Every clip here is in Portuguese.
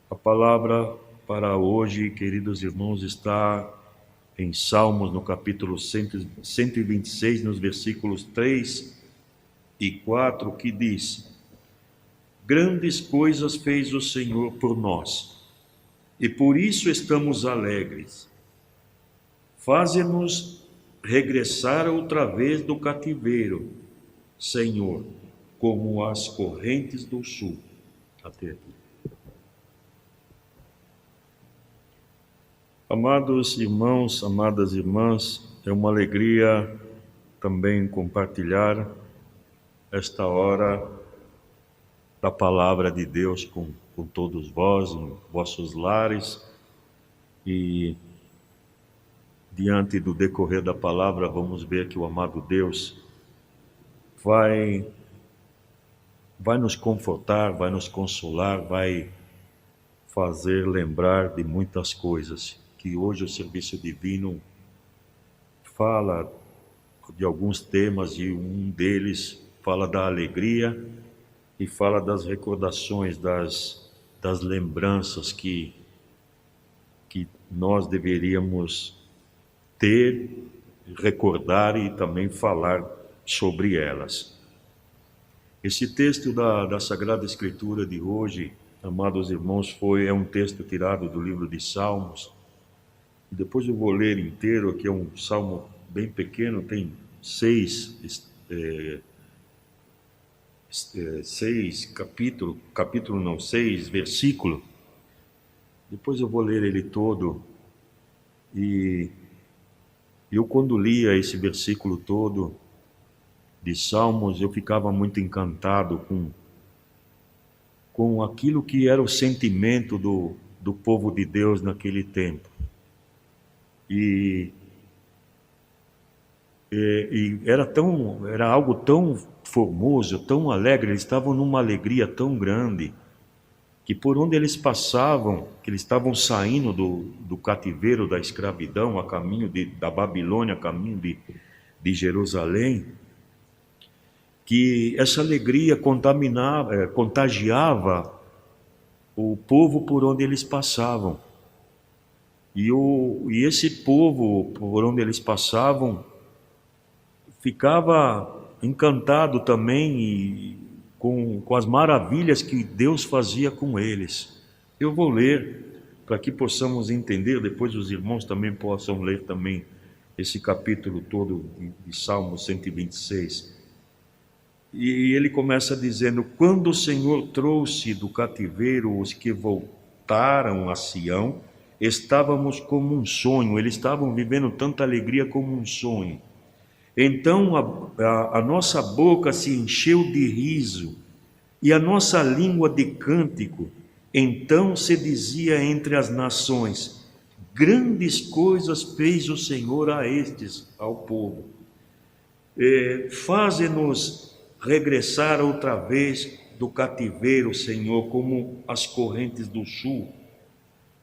A palavra para hoje, queridos irmãos, está em Salmos, no capítulo 126, nos versículos 3 e 4, que diz: Grandes coisas fez o Senhor por nós, e por isso estamos alegres. Faze-nos regressar outra vez do cativeiro, Senhor, como as correntes do sul. Até aqui. Amados irmãos, amadas irmãs, é uma alegria também compartilhar esta hora da palavra de Deus com todos vós, em vossos lares, e diante do decorrer da palavra vamos ver que o amado Deus vai nos confortar, vai nos consolar, vai fazer lembrar de muitas coisas, que hoje o serviço divino fala de alguns temas, e um deles fala da alegria e fala das recordações, das lembranças que nós deveríamos ter, recordar e também falar sobre elas. Esse texto da Sagrada Escritura de hoje, amados irmãos, é um texto tirado do livro de Salmos. Depois eu vou ler inteiro, que é um salmo bem pequeno, tem seis versículos. Depois eu vou ler ele todo. E eu, quando lia esse versículo todo de Salmos, eu ficava muito encantado com aquilo que era o sentimento do povo de Deus naquele tempo. E era algo tão formoso, tão alegre, eles estavam numa alegria tão grande, que por onde eles passavam, que eles estavam saindo do cativeiro, da escravidão, a caminho da Babilônia, a caminho de Jerusalém, que essa alegria contagiava o povo por onde eles passavam. E esse povo, por onde eles passavam, ficava encantado também com as maravilhas que Deus fazia com eles. Eu vou ler para que possamos entender, depois os irmãos também possam ler também esse capítulo todo de Salmo 126. E ele começa dizendo: quando o Senhor trouxe do cativeiro os que voltaram a Sião, estávamos como um sonho. Eles estavam vivendo tanta alegria como um sonho. Então a nossa boca se encheu de riso e a nossa língua de cântico. Então se dizia entre as nações: grandes coisas fez o Senhor ao povo. Faze-nos regressar outra vez do cativeiro, Senhor, como as correntes do sul.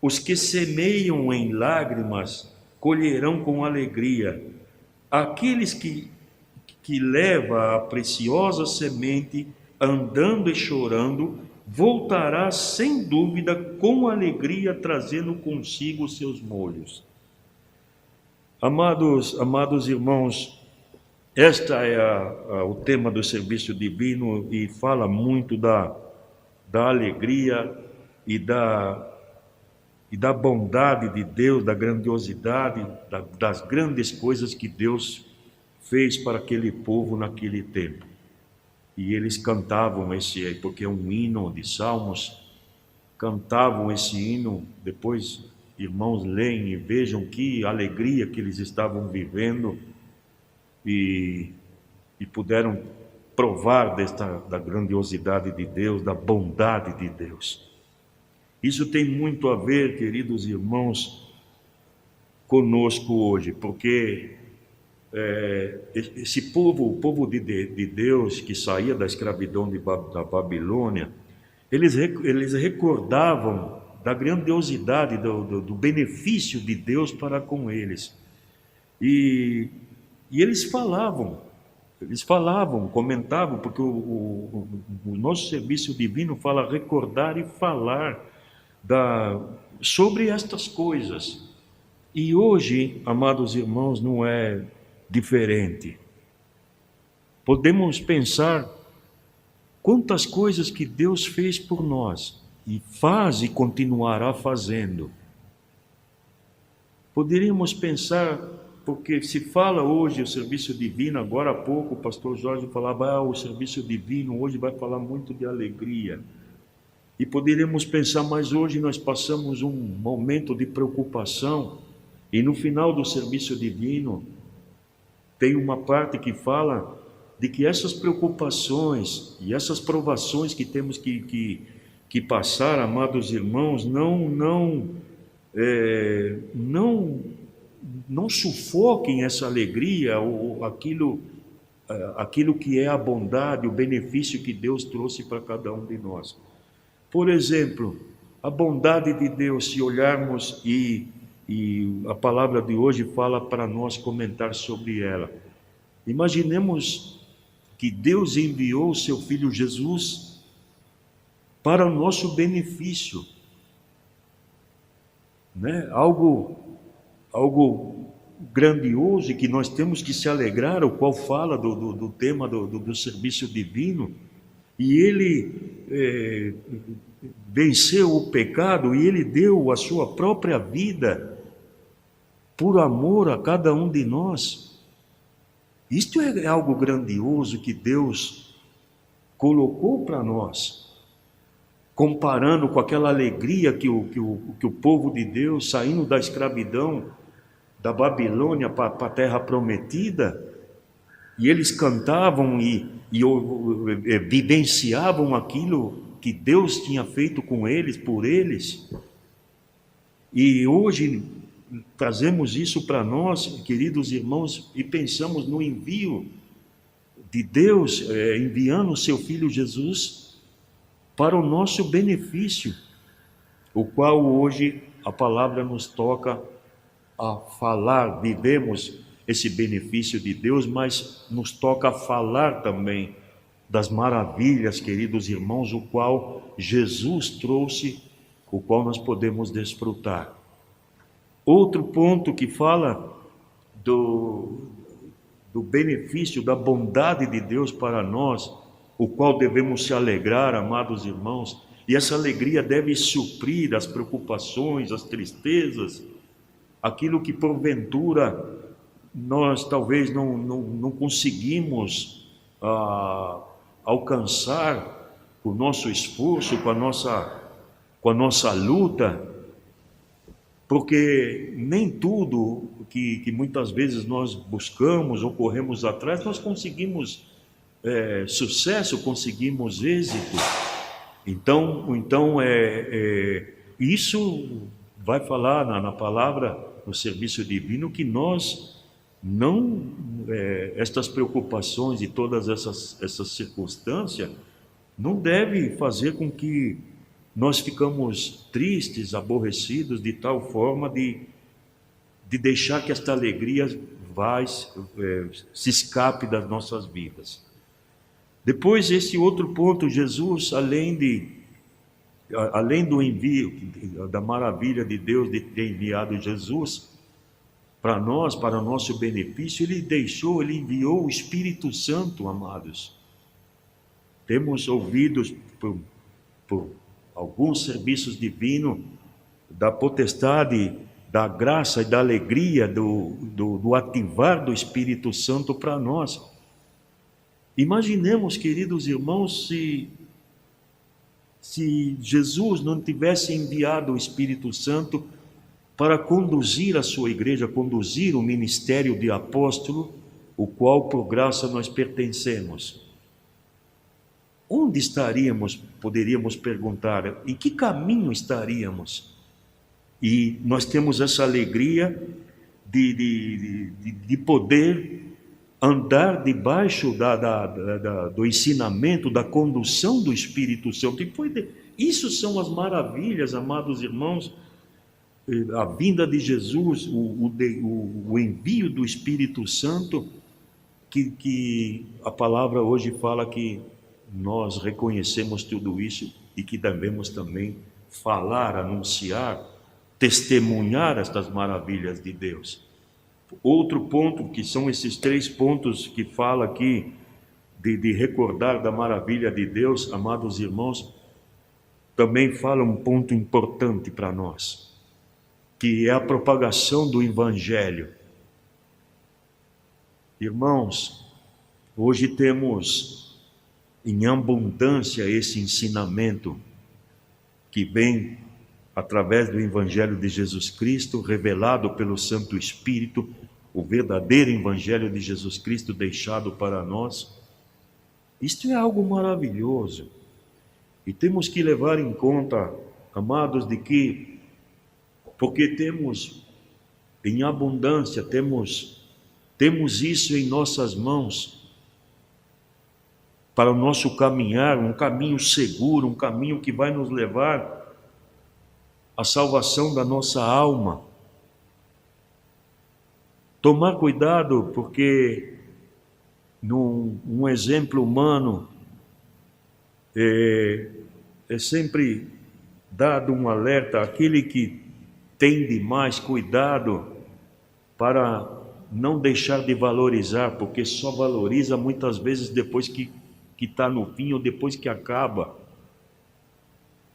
Os que semeiam em lágrimas colherão com alegria. Aqueles que leva a preciosa semente, andando e chorando, voltará sem dúvida com alegria, trazendo consigo os seus molhos. Amados irmãos, esta é o tema do serviço divino, e fala muito da alegria e da bondade de Deus, da grandiosidade, das grandes coisas que Deus fez para aquele povo naquele tempo. E eles cantavam porque é um hino de Salmos, cantavam esse hino. Depois, irmãos, leem e vejam que alegria que eles estavam vivendo, e puderam provar da grandiosidade de Deus, da bondade de Deus. Isso tem muito a ver, queridos irmãos, conosco hoje, porque esse povo, o povo de Deus, que saía da escravidão da Babilônia, eles recordavam da grandiosidade, do benefício de Deus para com eles. E eles falavam, comentavam, porque o nosso serviço divino fala recordar e falar sobre estas coisas. E hoje, amados irmãos, não é diferente. Podemos pensar quantas coisas que Deus fez por nós e faz e continuará fazendo. Poderíamos pensar, porque se fala hoje o serviço divino, agora há pouco o pastor Jorge falava, o serviço divino hoje vai falar muito de alegria. E poderíamos pensar, mas hoje nós passamos um momento de preocupação, e no final do serviço divino tem uma parte que fala de que essas preocupações e essas provações que temos que passar, amados irmãos, não sufoquem essa alegria ou aquilo que é a bondade, o benefício que Deus trouxe para cada um de nós. Por exemplo, a bondade de Deus, se olharmos e a palavra de hoje fala para nós comentar sobre ela. Imaginemos que Deus enviou o seu Filho Jesus para o nosso benefício, né? Algo grandioso e que nós temos que se alegrar, o qual fala do tema do serviço divino, e ele venceu o pecado e ele deu a sua própria vida por amor a cada um de nós. Isto é algo grandioso que Deus colocou para nós, comparando com aquela alegria que o povo de Deus, saindo da escravidão da Babilônia para a terra prometida, e eles cantavam e vivenciavam aquilo que Deus tinha feito com eles, por eles. E hoje trazemos isso para nós, queridos irmãos, e pensamos no envio de Deus, enviando o seu Filho Jesus para o nosso benefício, o qual hoje a palavra nos toca a falar. Vivemos esse benefício de Deus, mas nos toca a falar também das maravilhas, queridos irmãos, o qual Jesus trouxe, o qual nós podemos desfrutar. Outro ponto que fala do benefício, da bondade de Deus para nós, o qual devemos se alegrar, amados irmãos, e essa alegria deve suprir as preocupações, as tristezas, aquilo que porventura nós talvez não conseguimos alcançar com o nosso esforço, com a nossa luta, porque nem tudo que muitas vezes nós buscamos ou corremos atrás, nós conseguimos sucesso, conseguimos êxito. Então isso vai falar na palavra, no serviço divino, que nós estas preocupações e todas essas circunstâncias não deve fazer com que nós ficamos tristes, aborrecidos, de tal forma de deixar que esta alegria se escape das nossas vidas. Depois, esse outro ponto, Jesus, além do envio, da maravilha de Deus de ter enviado Jesus para nós, para o nosso benefício, ele enviou o Espírito Santo, amados. Temos ouvido por alguns serviços divinos da potestade, da graça e da alegria do ativar do Espírito Santo para nós. Imaginemos, queridos irmãos, se Jesus não tivesse enviado o Espírito Santo para conduzir a sua igreja, conduzir o ministério de apóstolo, o qual por graça nós pertencemos. Onde estaríamos, poderíamos perguntar, em que caminho estaríamos? E nós temos essa alegria de poder andar debaixo do ensinamento, da condução do Espírito Santo. Isso são as maravilhas, amados irmãos, a vinda de Jesus, o envio do Espírito Santo, que a palavra hoje fala que nós reconhecemos tudo isso e que devemos também falar, anunciar, testemunhar estas maravilhas de Deus. Outro ponto, que são esses 3 pontos que fala aqui, de recordar da maravilha de Deus, amados irmãos, também fala um ponto importante para nós, que é a propagação do Evangelho. Irmãos, hoje temos em abundância esse ensinamento que vem através do Evangelho de Jesus Cristo, revelado pelo Santo Espírito, o verdadeiro Evangelho de Jesus Cristo deixado para nós. Isto é algo maravilhoso. E temos que levar em conta, amados, de que, porque temos em abundância, temos isso em nossas mãos, para o nosso caminhar, um caminho seguro, um caminho que vai nos levar à salvação da nossa alma. Tomar cuidado, porque num exemplo humano é sempre dado um alerta àquele que tem demais cuidado para não deixar de valorizar, porque só valoriza muitas vezes depois que está no fim ou depois que acaba.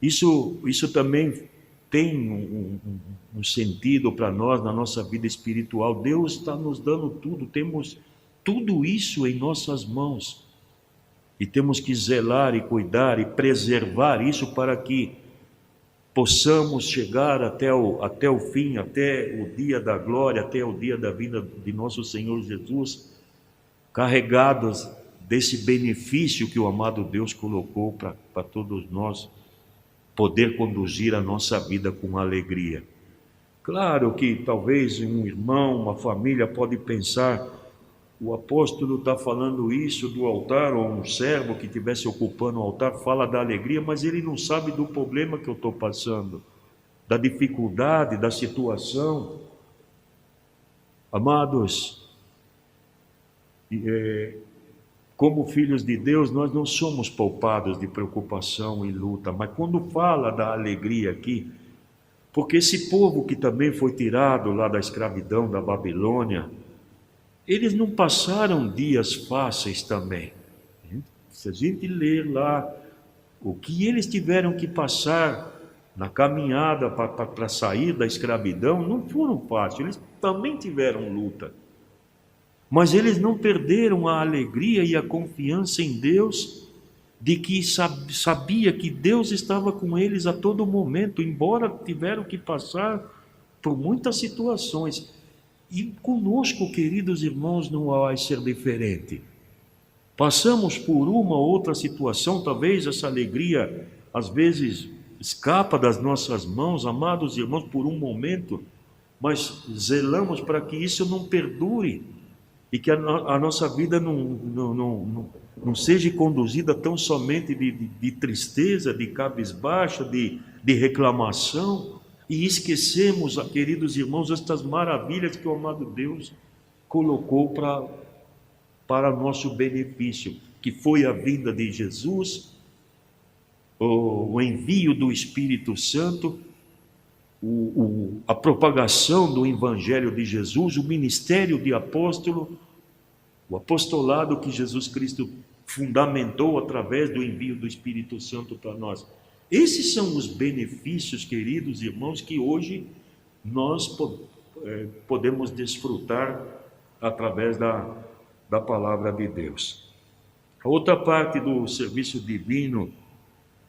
Isso também tem um sentido para nós na nossa vida espiritual. Deus está nos dando tudo, temos tudo isso em nossas mãos. E temos que zelar e cuidar e preservar isso para que possamos chegar até o fim, até o dia da glória, até o dia da vinda de nosso Senhor Jesus, carregados desse benefício que o amado Deus colocou para todos nós, poder conduzir a nossa vida com alegria. Claro que talvez um irmão, uma família pode pensar, o apóstolo está falando isso do altar, ou um servo que estivesse ocupando o altar fala da alegria, mas ele não sabe do problema que eu estou passando, da dificuldade, da situação. Amados, como filhos de Deus, nós não somos poupados de preocupação e luta, mas quando fala da alegria aqui, porque esse povo que também foi tirado lá da escravidão da Babilônia, eles não passaram dias fáceis também. Se a gente ler lá o que eles tiveram que passar na caminhada para sair da escravidão, não foram fáceis, eles também tiveram luta. Mas eles não perderam a alegria e a confiança em Deus, de que sabia que Deus estava com eles a todo momento, embora tiveram que passar por muitas situações. E conosco, queridos irmãos, não vai ser diferente. Passamos por uma ou outra situação, talvez essa alegria, às vezes, escapa das nossas mãos, amados irmãos, por um momento, mas zelamos para que isso não perdure e que a nossa vida não seja conduzida tão somente de tristeza, de cabisbaixa, de reclamação, e esquecemos, queridos irmãos, estas maravilhas que o amado Deus colocou para nosso benefício, que foi a vinda de Jesus, o envio do Espírito Santo, a propagação do Evangelho de Jesus, o ministério de apóstolo, o apostolado que Jesus Cristo fundamentou através do envio do Espírito Santo para nós. Esses são os benefícios, queridos irmãos, que hoje nós podemos desfrutar através da palavra de Deus. A outra parte do serviço divino,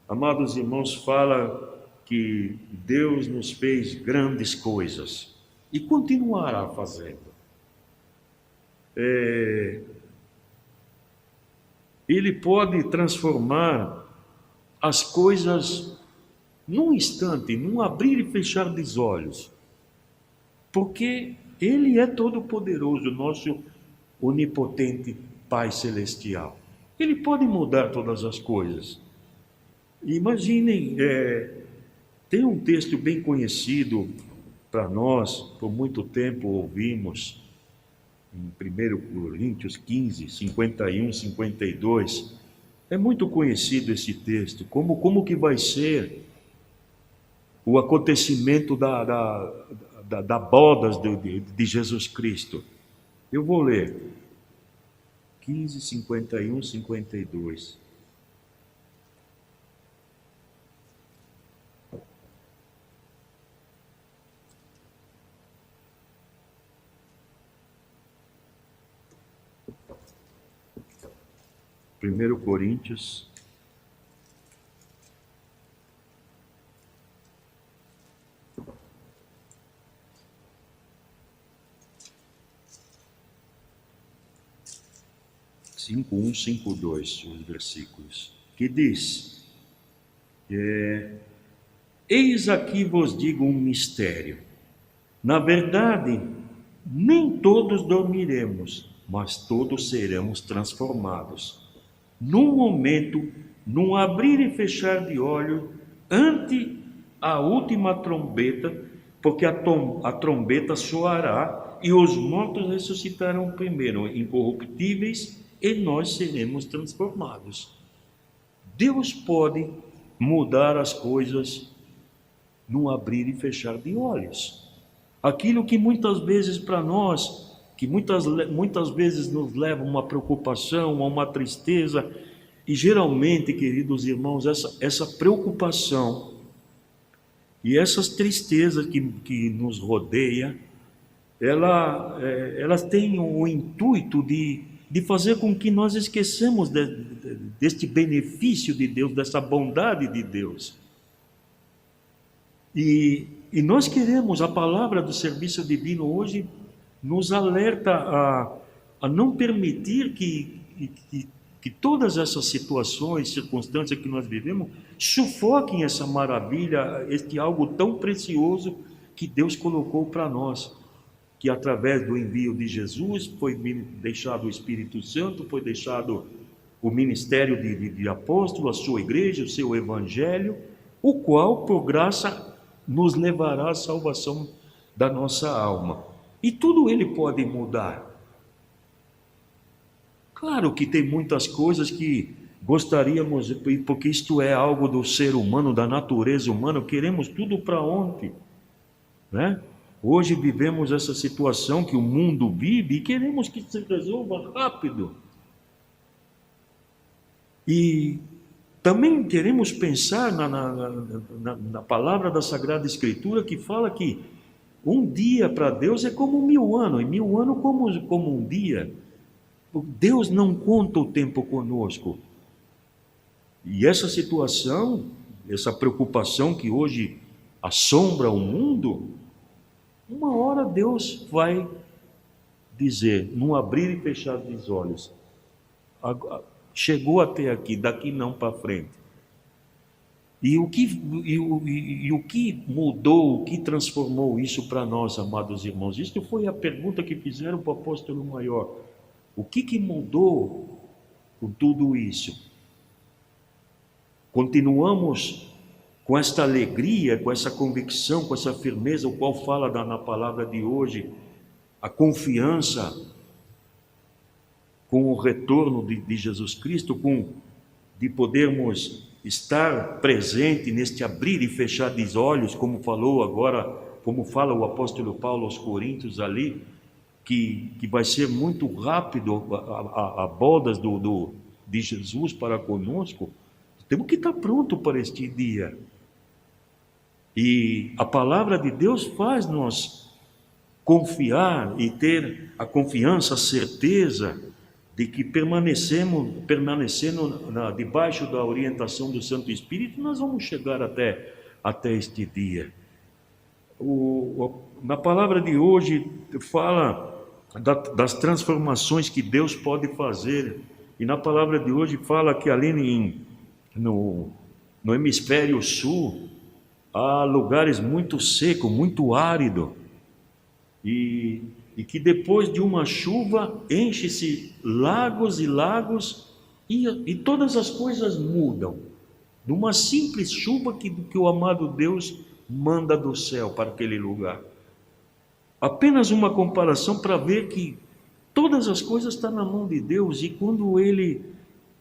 amados irmãos, fala que Deus nos fez grandes coisas e continuará fazendo. Ele pode transformar as coisas num instante, num abrir e fechar dos olhos, porque Ele é todo-poderoso, nosso onipotente Pai Celestial. Ele pode mudar todas as coisas. Imaginem, tem um texto bem conhecido para nós, por muito tempo ouvimos, em 1 Coríntios 15, 51, 52, é muito conhecido esse texto, como que vai ser o acontecimento da bodas de Jesus Cristo. Eu vou ler 15, 51, 52. Primeiro Coríntios, cinco um, 5:2, os versículos, que diz: eis aqui vos digo um mistério. Na verdade, nem todos dormiremos, mas todos seremos transformados. Num momento, num abrir e fechar de olhos, ante a última trombeta, porque a trombeta soará e os mortos ressuscitarão primeiro, incorruptíveis, e nós seremos transformados. Deus pode mudar as coisas num abrir e fechar de olhos. Aquilo que muitas vezes para nós, que muitas vezes nos leva a uma preocupação, a uma tristeza, e geralmente, queridos irmãos, essa preocupação e essas tristezas que nos rodeia, elas têm o intuito de fazer com que nós esqueçamos deste benefício de Deus, dessa bondade de Deus. E nós queremos, a palavra do serviço divino hoje nos alerta a não permitir que todas essas situações, circunstâncias que nós vivemos, sufoquem essa maravilha, este algo tão precioso que Deus colocou para nós, que através do envio de Jesus foi deixado o Espírito Santo, foi deixado o ministério de apóstolo, a sua igreja, o seu evangelho, o qual, por graça, nos levará à salvação da nossa alma. E tudo ele pode mudar. Claro que tem muitas coisas que gostaríamos, porque isto é algo do ser humano, da natureza humana, queremos tudo para ontem, né? Hoje vivemos essa situação que o mundo vive e queremos que se resolva rápido. E também queremos pensar na palavra da Sagrada Escritura, que fala que um dia para Deus é como 1000 anos, e 1000 anos como um dia. Deus não conta o tempo conosco. E essa situação, essa preocupação que hoje assombra o mundo, uma hora Deus vai dizer, num abrir e fechar dos olhos, chegou até aqui, daqui não para frente. E o que mudou, o que transformou isso para nós, amados irmãos? Isso foi a pergunta que fizeram para o apóstolo maior. O que mudou com tudo isso? Continuamos com esta alegria, com essa convicção, com essa firmeza, o qual fala na palavra de hoje, a confiança com o retorno de Jesus Cristo, de podermos estar presente neste abrir e fechar dos olhos, como falou agora, como fala o apóstolo Paulo aos Coríntios ali, que vai ser muito rápido a bodas de Jesus para conosco. Temos que estar pronto para este dia. E a palavra de Deus faz-nos confiar e ter a confiança, a certeza de que permanecendo debaixo da orientação do Santo Espírito, nós vamos chegar até este dia. Na palavra de hoje fala das transformações que Deus pode fazer, e na palavra de hoje fala que ali no hemisfério sul há lugares muito secos, muito áridos, e que depois de uma chuva enche-se lagos e lagos, e todas as coisas mudam. Numa simples chuva que o amado Deus manda do céu para aquele lugar. Apenas uma comparação para ver que todas as coisas estão na mão de Deus, e quando Ele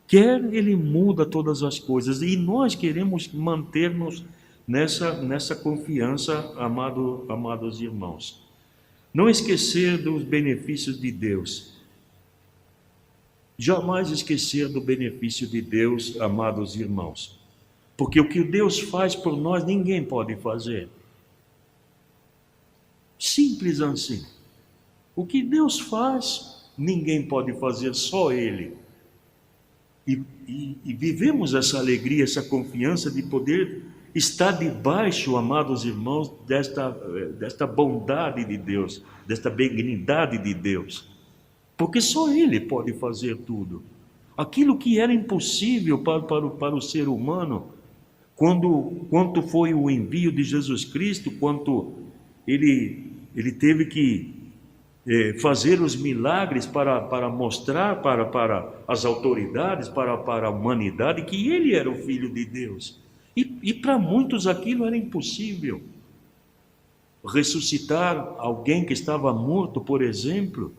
quer, Ele muda todas as coisas, e nós queremos manter-nos nessa confiança, amados irmãos. Não esquecer dos benefícios de Deus. Jamais esquecer do benefício de Deus, amados irmãos. Porque o que Deus faz por nós, ninguém pode fazer. Simples assim. O que Deus faz, ninguém pode fazer, só Ele. E vivemos essa alegria, essa confiança de poder estar debaixo, amados irmãos, desta bondade de Deus, desta benignidade de Deus. Porque só Ele pode fazer tudo. Aquilo que era impossível para o ser humano, quanto foi o envio de Jesus Cristo, quanto ele teve que fazer os milagres para mostrar para as autoridades, para a humanidade, que Ele era o Filho de Deus. E para muitos aquilo era impossível. Ressuscitar alguém que estava morto, por exemplo.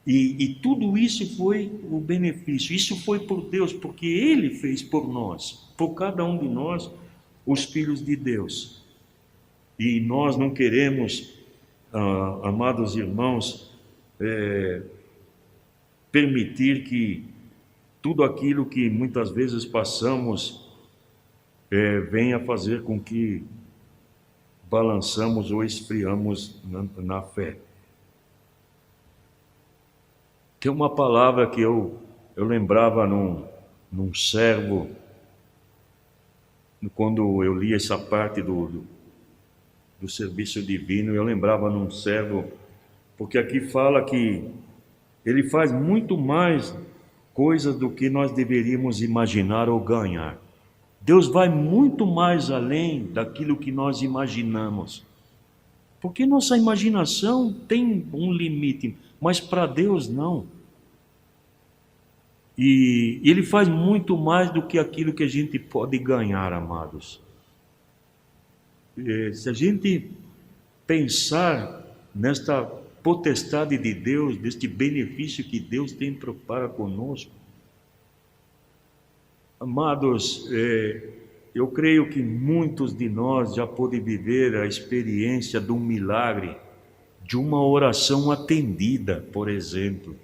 E tudo isso foi o benefício. Isso foi por Deus, porque Ele fez por nós, por cada um de nós, os filhos de Deus. E nós não queremos, amados irmãos, permitir que tudo aquilo que muitas vezes passamos venha fazer com que balançamos ou esfriamos na fé. Tem uma palavra que eu lembrava num servo, quando eu li essa parte do serviço divino, eu lembrava num servo, porque aqui fala que ele faz muito mais coisas do que nós deveríamos imaginar ou ganhar. Deus vai muito mais além daquilo que nós imaginamos, porque nossa imaginação tem um limite, mas para Deus não. E Ele faz muito mais do que aquilo que a gente pode ganhar, amados. Se a gente pensar nesta potestade de Deus, deste benefício que Deus tem para conosco, amados, eu creio que muitos de nós já podem viver a experiência de um milagre, de uma oração atendida, por exemplo.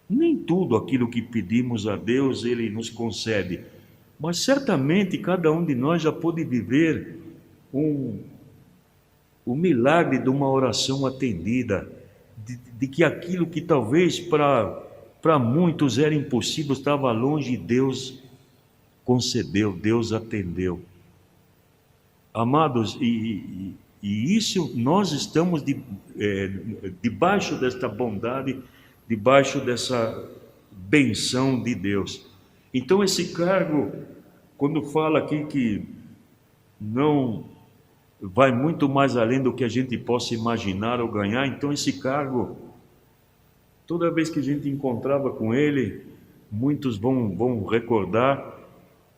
Nem tudo aquilo que pedimos a Deus Ele nos concede, mas certamente cada um de nós já pôde viver o milagre de uma oração atendida, de que aquilo que talvez para muitos era impossível, estava longe, Deus concedeu, Deus atendeu. Amados, e isso nós estamos debaixo desta bondade, debaixo dessa benção de Deus. Então esse cargo, quando fala aqui que não vai muito mais além do que a gente possa imaginar ou ganhar, então esse cargo, toda vez que a gente encontrava com ele, muitos vão recordar,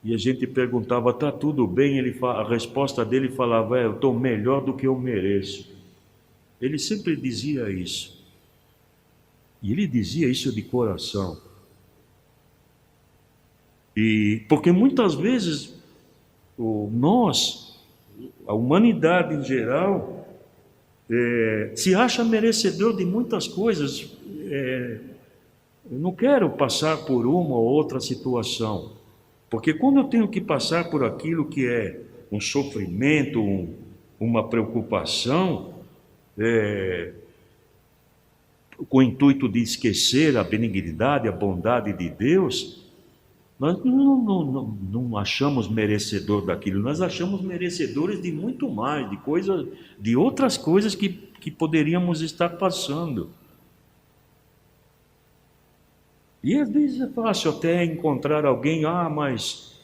e a gente perguntava, está tudo bem? A resposta dele falava, eu estou melhor do que eu mereço. Ele sempre dizia isso. E ele dizia isso de coração. E porque muitas vezes nós, a humanidade em geral, se acha merecedor de muitas coisas. Eu não quero passar por uma ou outra situação, porque quando eu tenho que passar por aquilo que é um sofrimento, uma preocupação, com o intuito de esquecer a benignidade, a bondade de Deus, nós não achamos merecedor daquilo, nós achamos merecedores de muito mais, de outras coisas que poderíamos estar passando. E às vezes é fácil até encontrar alguém, mas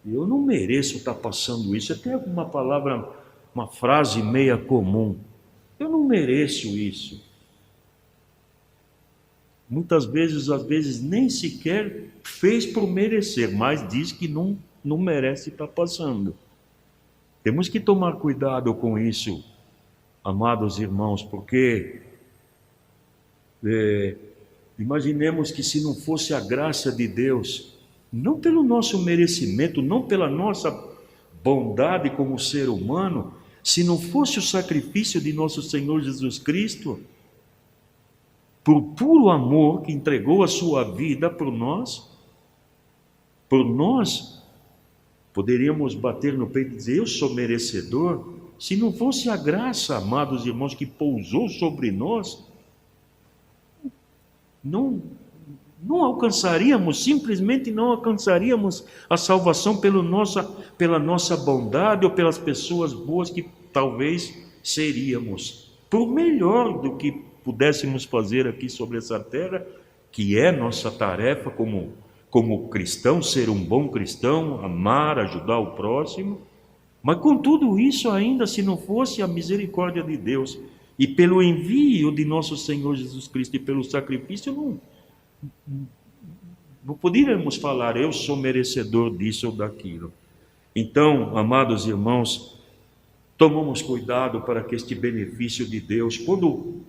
eu não mereço estar passando isso. Até uma palavra, uma frase meia comum. Eu não mereço isso. Muitas vezes, às vezes, nem sequer fez por merecer, mas diz que não merece estar passando. Temos que tomar cuidado com isso, amados irmãos, porque imaginemos que se não fosse a graça de Deus, não pelo nosso merecimento, não pela nossa bondade como ser humano, se não fosse o sacrifício de nosso Senhor Jesus Cristo, por puro amor, que entregou a sua vida por nós, poderíamos bater no peito e dizer: eu sou merecedor. Se não fosse a graça, amados irmãos, que pousou sobre nós, não alcançaríamos, simplesmente não alcançaríamos a salvação pela nossa bondade ou pelas pessoas boas que talvez seríamos. Por melhor do que pudéssemos fazer aqui sobre essa terra, que é nossa tarefa como cristão, ser um bom cristão, amar, ajudar o próximo. Mas com tudo isso, ainda se não fosse a misericórdia de Deus e pelo envio de nosso Senhor Jesus Cristo e pelo sacrifício, não poderíamos falar: eu sou merecedor disso ou daquilo. Então, amados irmãos, tomamos cuidado para que este benefício de Deus, quando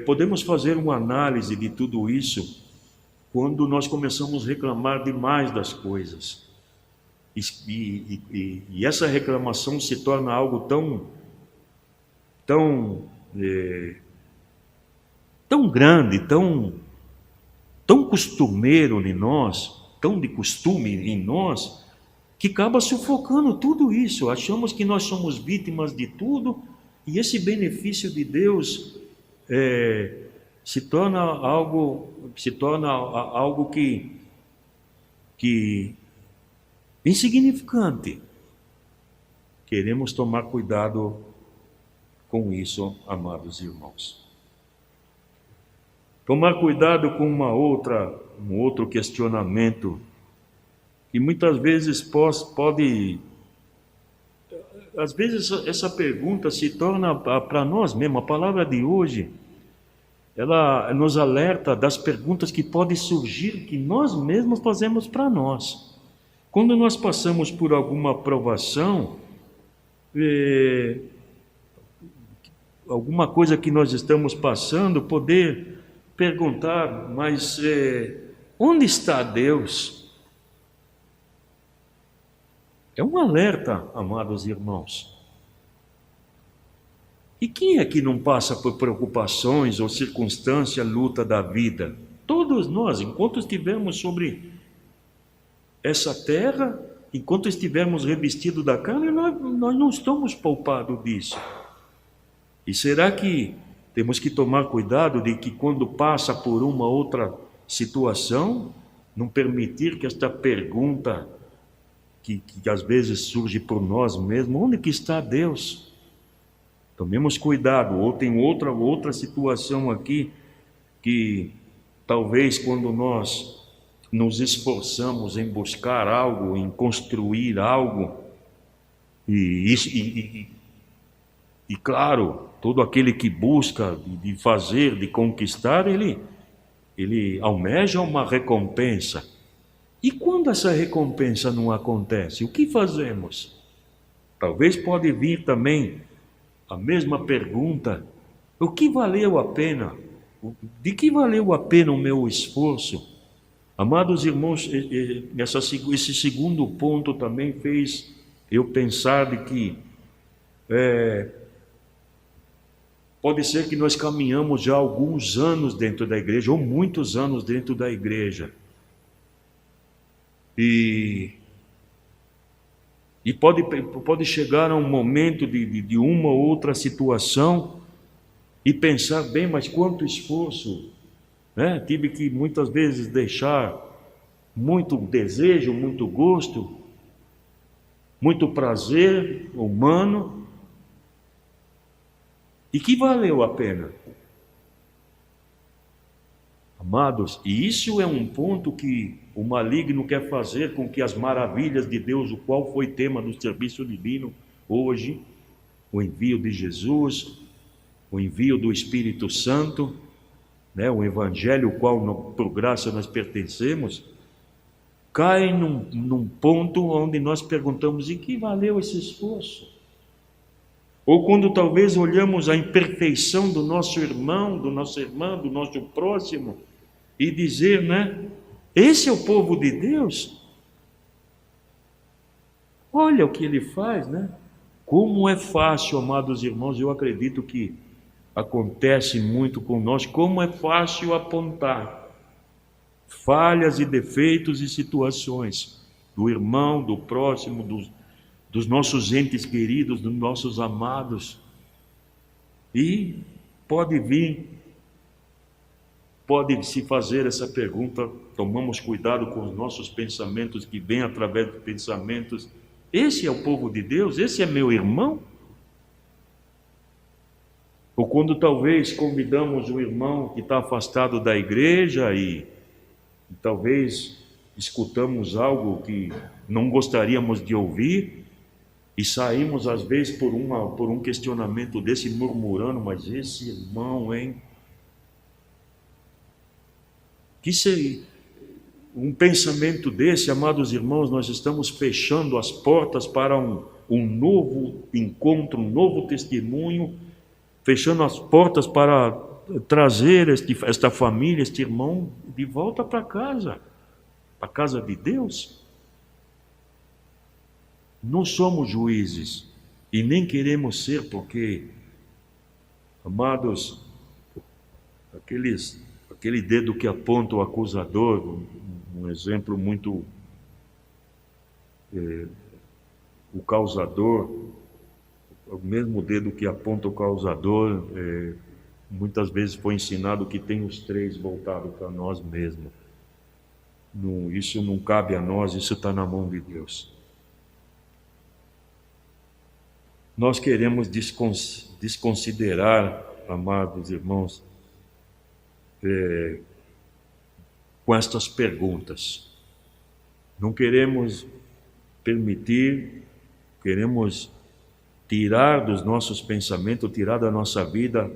podemos fazer uma análise de tudo isso, quando nós começamos a reclamar demais das coisas. E essa reclamação se torna algo tão grande, tão costumeiro em nós, tão de costume em nós, que acaba sufocando tudo isso. Achamos que nós somos vítimas de tudo, e esse benefício de Deus se torna algo que insignificante. Queremos tomar cuidado com isso, amados irmãos. Tomar cuidado com um outro questionamento, que muitas vezes pode... Às vezes essa pergunta se torna para nós mesmos. A palavra de hoje, ela nos alerta das perguntas que podem surgir, que nós mesmos fazemos para nós. Quando nós passamos por alguma provação, alguma coisa que nós estamos passando, poder perguntar: mas onde está Deus? É um alerta, amados irmãos. E quem é que não passa por preocupações ou circunstância, luta da vida? Todos nós, enquanto estivermos sobre essa terra, enquanto estivermos revestidos da carne, nós não estamos poupados disso. E será que temos que tomar cuidado de que, quando passa por uma outra situação, não permitir que esta pergunta, que às vezes surge por nós mesmos: onde que está Deus? Tomemos cuidado. Ou tem outra situação aqui, que talvez quando nós nos esforçamos em buscar algo, em construir algo, e claro, todo aquele que busca de fazer, de conquistar, ele almeja uma recompensa. E quando essa recompensa não acontece, o que fazemos? Talvez pode vir também a mesma pergunta: o que valeu a pena? De que valeu a pena o meu esforço? Amados irmãos, esse segundo ponto também fez eu pensar de que pode ser que nós caminhamos já alguns anos dentro da igreja, ou muitos anos dentro da igreja, e pode chegar a um momento de uma ou outra situação e pensar: bem, mas quanto esforço, né? Tive que muitas vezes deixar muito desejo, muito gosto, muito prazer humano, e que valeu a pena. Amados, e isso é um ponto que o maligno quer fazer com que as maravilhas de Deus, o qual foi tema do serviço divino hoje, o envio de Jesus, o envio do Espírito Santo, né, o Evangelho, o qual por graça nós pertencemos, cai num ponto onde nós perguntamos: e que valeu esse esforço? Ou quando talvez olhamos a imperfeição do nosso irmão, do nosso próximo, e dizer, né? Esse é o povo de Deus? Olha o que ele faz, né? Como é fácil, amados irmãos, eu acredito que acontece muito conosco, como é fácil apontar falhas e defeitos e situações do irmão, do próximo, dos nossos entes queridos, dos nossos amados. E pode-se fazer essa pergunta, tomamos cuidado com os nossos pensamentos que vêm através dos pensamentos. Esse é o povo de Deus? Esse é meu irmão? Ou quando talvez convidamos o irmão que está afastado da igreja e talvez escutamos algo que não gostaríamos de ouvir e saímos às vezes por um questionamento desse murmurando, mas esse irmão, hein? Que seria um pensamento desse, amados irmãos, nós estamos fechando as portas para um novo encontro, um novo testemunho, fechando as portas para trazer esta família, este irmão, de volta para a casa de Deus. Não somos juízes e nem queremos ser, porque, amados, aquele dedo que aponta o acusador, um exemplo muito, o causador, o mesmo dedo que aponta o causador, muitas vezes foi ensinado que tem os três voltados para nós mesmos. Isso não cabe a nós, isso está na mão de Deus. Nós queremos desconsiderar, amados irmãos, com estas perguntas. Não queremos permitir, queremos tirar dos nossos pensamentos, tirar da nossa vida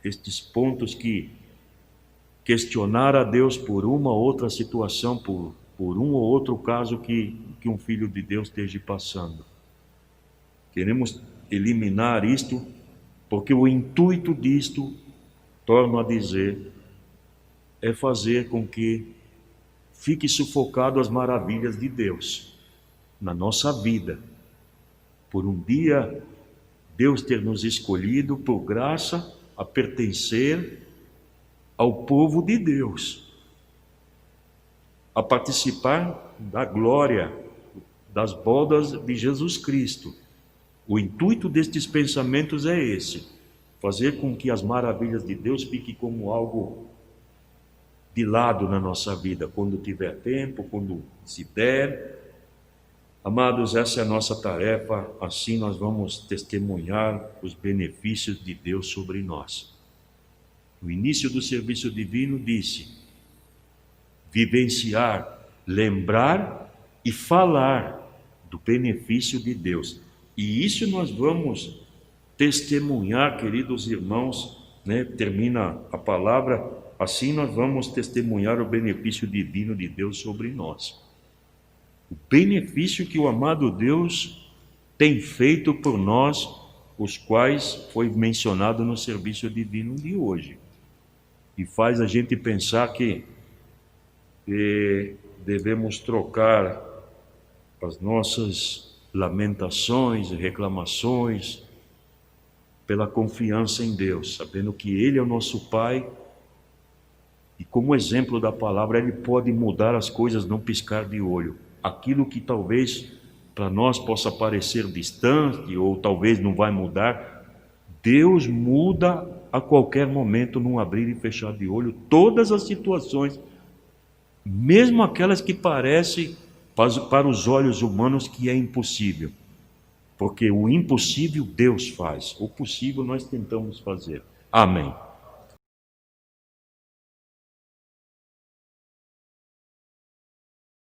estes pontos que questionar a Deus por uma ou outra situação, por um ou outro caso que um filho de Deus esteja passando. Queremos eliminar isto, porque o intuito disto, torno a dizer, é fazer com que fique sufocado as maravilhas de Deus na nossa vida. Por um dia, Deus ter nos escolhido por graça a pertencer ao povo de Deus, a participar da glória das bodas de Jesus Cristo. O intuito destes pensamentos é esse: fazer com que as maravilhas de Deus fiquem como algo de lado na nossa vida, quando tiver tempo, quando se der. Amados, essa é a nossa tarefa, assim nós vamos testemunhar os benefícios de Deus sobre nós. No início do serviço divino disse: vivenciar, lembrar e falar do benefício de Deus. E isso nós vamos testemunhar, queridos irmãos, né? Termina a palavra, assim nós vamos testemunhar o benefício divino de Deus sobre nós. O benefício que o amado Deus tem feito por nós, os quais foi mencionado no serviço divino de hoje. E faz a gente pensar que devemos trocar as nossas lamentações e reclamações pela confiança em Deus, sabendo que Ele é o nosso Pai e, como exemplo da palavra, Ele pode mudar as coisas num piscar de olho. Aquilo que talvez para nós possa parecer distante ou talvez não vai mudar, Deus muda a qualquer momento, num abrir e fechar de olho, todas as situações, mesmo aquelas que parecem para os olhos humanos que é impossível, porque o impossível Deus faz, o possível nós tentamos fazer. Amém.